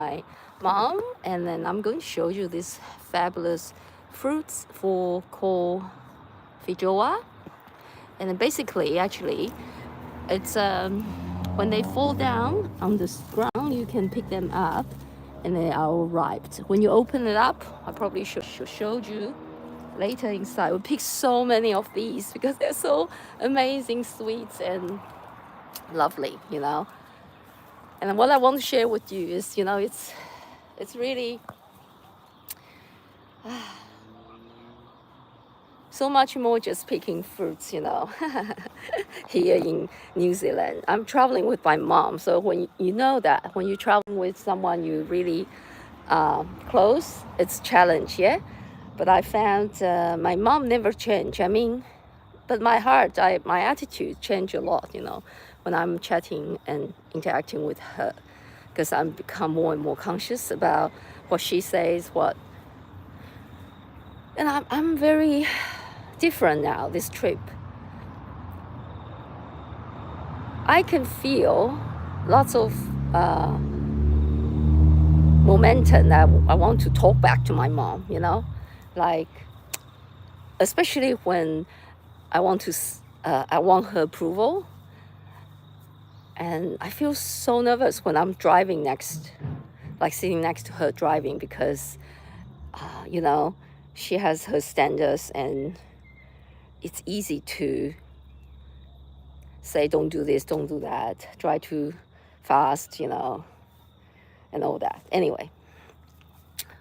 my mom, and then I'm going to show you these fabulous fruits for called feijoa. And then basically, actually, it's when they fall down on the ground, you can pick them up, and they are all ripe. When you open it up, I probably should show you later inside. We pick so many of these because they're so amazing, sweet, and lovely. And what I want to share with you is, it's really so much more just picking fruits, here in New Zealand. I'm traveling with my mom, so when you know that when you travel with someone you really close, it's challenge, yeah. But I found my mom never changed. I mean, but my heart, my attitude changed a lot, when I'm chatting and interacting with her, because I'm become more and more conscious about what she says, and I'm very different now. This trip, I can feel lots of momentum that I want to talk back to my mom. Like especially when I want her approval, and I feel so nervous when I'm driving like sitting next to her driving, because she has her standards, and it's easy to say don't do this, don't do that, try to fast, and all that. Anyway,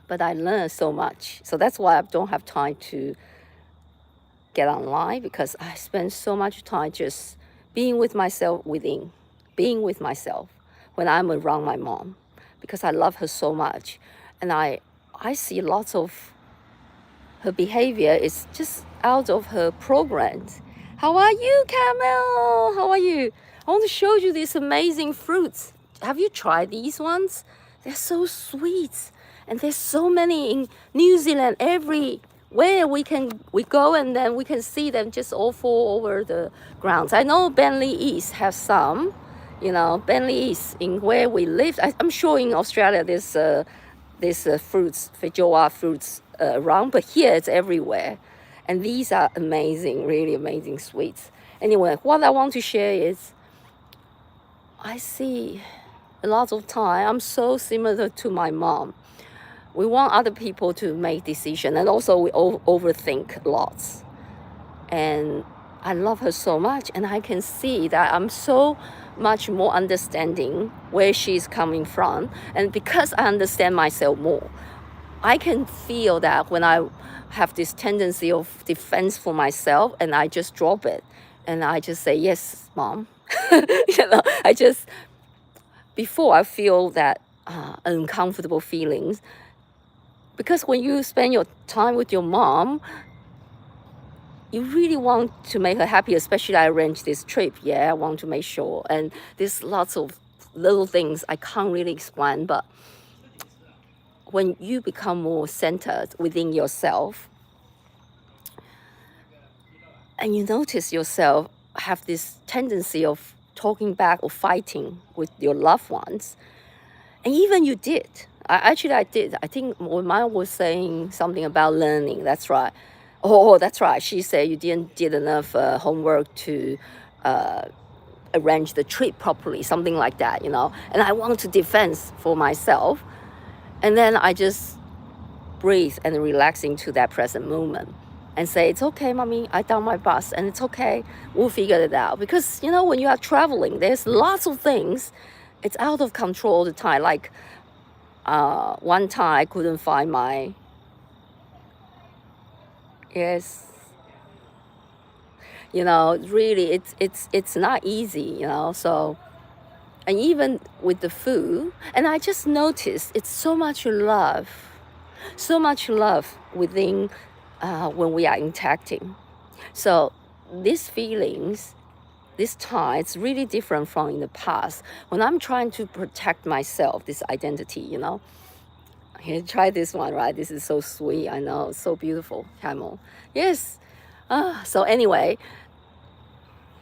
but I learned so much. So that's why I don't have time to get online, because I spend so much time just being with myself being with myself when I'm around my mom, because I love her so much. And I see lots of her behavior is just out of her programs. How are you, Camel? How are you? I want to show you these amazing fruits. Have you tried these ones? They're so sweet. And there's so many in New Zealand. Everywhere we go, and then we can see them just all fall over the grounds. I know Bentley East has some. Bentley East, in where we live. I'm sure in Australia there's fruits, feijoa fruits around, but here it's everywhere. And these are amazing, really amazing sweets. Anyway, what I want to share is, I see a lot of time I'm so similar to my mom. We want other people to make decisions, and also we overthink lots. And I love her so much, and I can see that I'm so much more understanding where she's coming from. And because I understand myself more, I can feel that when I have this tendency of defense for myself, and I just drop it, and I just say, yes, mom. Before I feel that uncomfortable feelings, because when you spend your time with your mom, you really want to make her happy. Especially I arranged this trip. I want to make sure. And there's lots of little things I can't really explain. But when you become more centered within yourself, and you notice yourself have this tendency of talking back or fighting with your loved ones, and even you did. I did. I think when mine was saying something about learning. That's right. Oh, that's right. She said you didn't did enough homework to arrange the trip properly, something like that, And I want to defend for myself, and then I just breathe and relax into that present moment, and say, it's okay, mommy. I done my best, and it's okay. We'll figure it out. Because when you are traveling, there's lots of things. It's out of control all the time. Like one time I couldn't find my yes. Really, it's not easy. So, and even with the food, and I just noticed it's so much love within when we are interacting. So these feelings, this time, it's really different from in the past when I'm trying to protect myself, this identity. Here, try this one, right? This is so sweet. I know, so beautiful, camel. Yes. So anyway,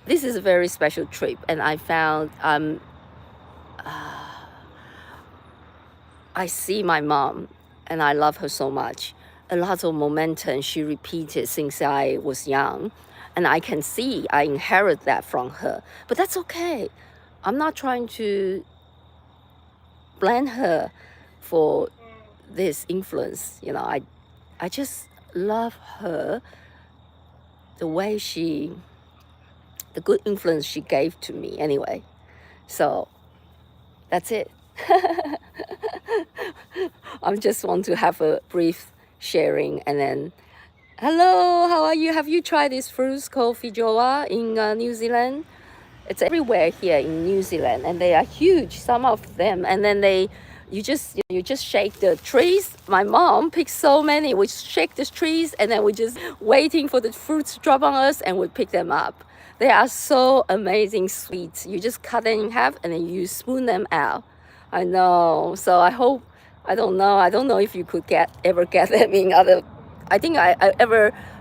this is a very special trip, and I found I see my mom and I love her so much. A lot of momentum she repeated since I was young. And I can see I inherit that from her. But that's okay. I'm not trying to blame her for this influence. You know, I just love her, the way the good influence she gave to me anyway. So that's it. I just want to have a brief sharing and then, hello, how are you? Have you tried this fruits called feijoa in New Zealand? It's everywhere here in New Zealand and they are huge, some of them. And then you just shake the trees. My mom picked so many. We shake the trees and then we just waiting for the fruits to drop on us and we pick them up. They are so amazing sweet. You just cut them in half and then you spoon them out. I know. So I don't know if you could ever get them in other. I think I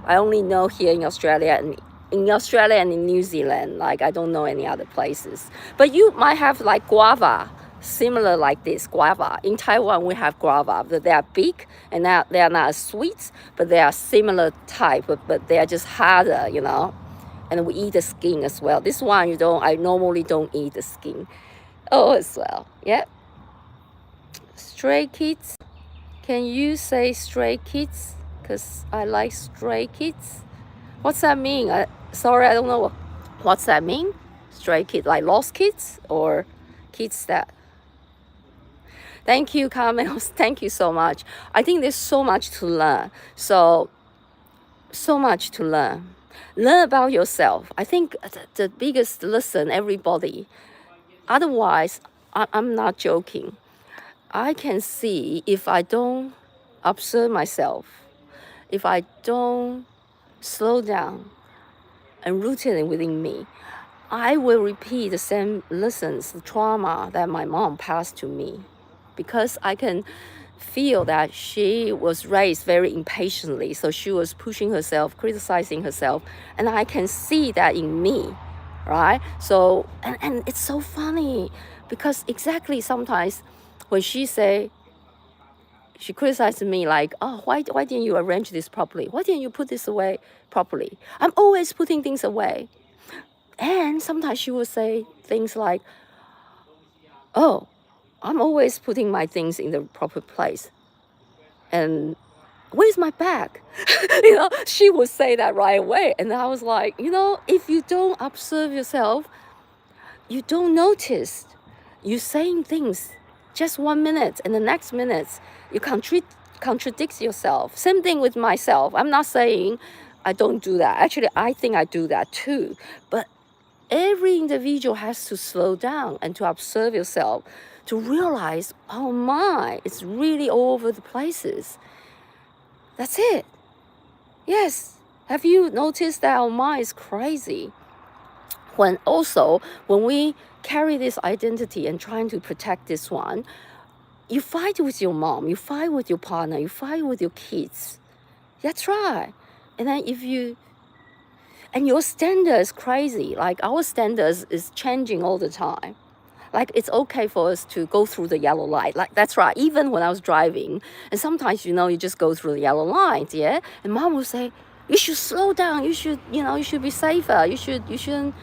only know here in Australia and in New Zealand. Like I don't know any other places. But you might have like guava, similar like this guava. In Taiwan we have guava, but they are big and they are not as sweet, but they are similar type, but they are just harder, you know. And we eat the skin as well. This one I normally don't eat the skin. Oh, as well. Yeah. Stray kids. Can you say stray kids? Because I like stray kids. What's that mean? Sorry, I don't know. What's that mean? Stray kids, like lost kids or kids that... Thank you, Carmel. Thank you so much. I think there's so much to learn. So much to learn. Learn about yourself. I think the biggest lesson, everybody. Otherwise, I'm not joking. I can see if I don't observe myself, if I don't slow down and root it within me, I will repeat the same lessons, the trauma that my mom passed to me, because I can feel that she was raised very impatiently. So she was pushing herself, criticizing herself, and I can see that in me, right? So, and it's so funny because exactly sometimes when she criticized me like, oh, why didn't you arrange this properly? Why didn't you put this away properly? I'm always putting things away. And sometimes she would say things like, oh, I'm always putting my things in the proper place. And where's my bag? She would say that right away. And I was like, if you don't observe yourself, you don't notice. You're saying things just 1 minute and the next minute you contradict yourself. Same thing with myself. I'm not saying I don't do that. Actually, I think I do that too. But every individual has to slow down and to observe yourself, to realize, oh my, it's really all over the places. That's it. Yes. Have you noticed that our mind is crazy? When we carry this identity and trying to protect this one, you fight with your mom, you fight with your partner, you fight with your kids. That's right. And then and your standard is crazy. Like our standards is changing all the time. Like it's okay for us to go through the yellow light. Like that's right. Even when I was driving, and sometimes you just go through the yellow light, yeah. And mom would say, you should slow down. You should be safer. You shouldn't.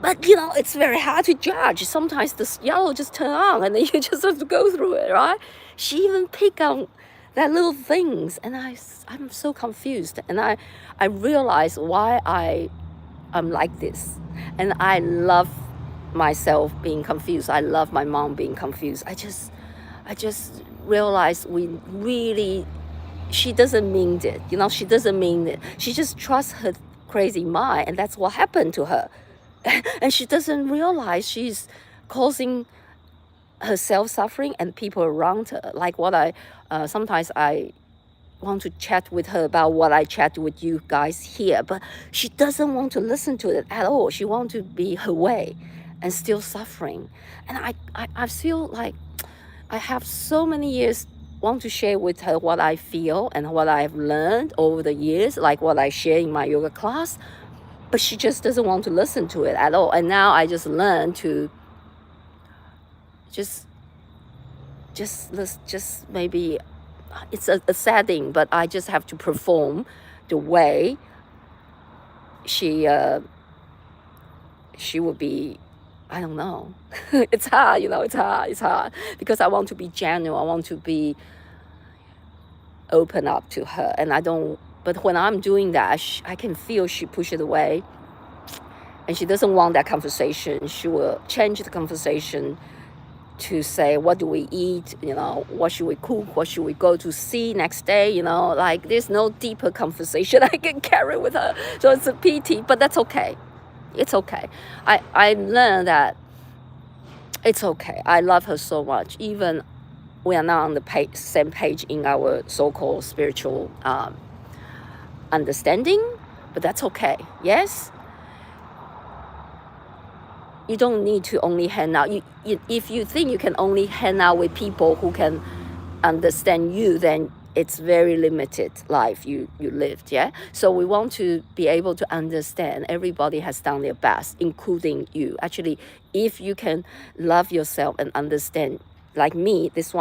But it's very hard to judge. Sometimes the yellow just turn on, and then you just have to go through it, right? She even pick on that little things, and I'm so confused, and I realize why I'm like this, and I love myself being confused. I love my mom being confused. I just realized she doesn't mean it. She doesn't mean it. She just trusts her crazy mind, and that's what happened to her. And she doesn't realize she's causing herself suffering and people around her. Like sometimes I want to chat with her about what I chat with you guys here, but she doesn't want to listen to it at all. She wants to be her way and still suffering. And I feel like I have so many years want to share with her what I feel and what I've learned over the years, like what I share in my yoga class, but she just doesn't want to listen to it at all. And now I just learn to just let's just maybe, it's a setting, but I just have to perform the way she would be. I don't know. It's hard, it's hard because I want to be genuine. I want to be open up to her, and I don't. But when I'm doing that, I can feel she push it away, and she doesn't want that conversation. She will change the conversation to say, what do we eat? What should we cook? What should we go to see next day? Like there's no deeper conversation I can carry with her. So it's a pity, but that's okay. It's okay. I learned that it's okay. I love her so much. Even we are not on the same page in our so-called spiritual understanding, but that's okay. Yes? You don't need to only hang out. If you think you can only hang out with people who can understand you, then it's very limited life you lived. Yeah. So we want to be able to understand everybody has done their best, including you. Actually, if you can love yourself and understand, like me, this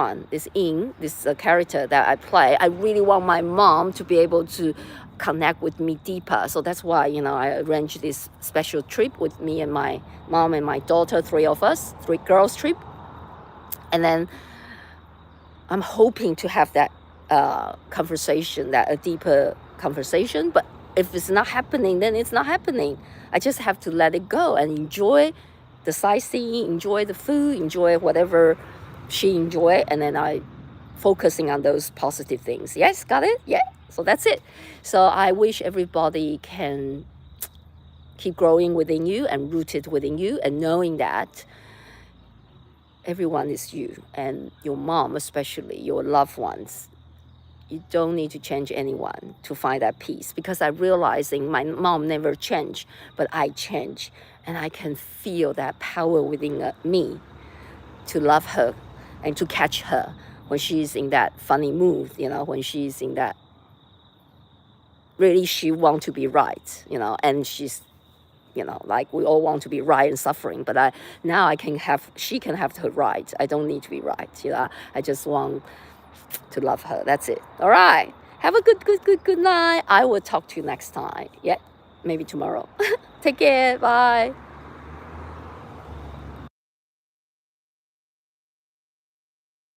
character that I play, I really want my mom to be able to connect with me deeper. So that's why, I arranged this special trip with me and my mom and my daughter, 3 of us, 3 girls trip. And then I'm hoping to have that conversation, a deeper conversation. But if it's not happening, then it's not happening. I just have to let it go and enjoy the sightseeing, enjoy the food, enjoy whatever she enjoy, and then I focusing on those positive things. Yes, got it? Yeah. So that's it. So I wish everybody can keep growing within you and rooted within you, and knowing that everyone is you, and your mom especially, your loved ones. You don't need to change anyone to find that peace, because I'm realizing my mom never changed, but I change, and I can feel that power within me to love her and to catch her when she's in that funny mood, when she's in that really she want to be right, and she's, like we all want to be right and suffering, but now she can have her right. I don't need to be right, I just want to love her. That's it. All right. Have a good night. I will talk to you next time. Yeah, maybe tomorrow. Take care. Bye.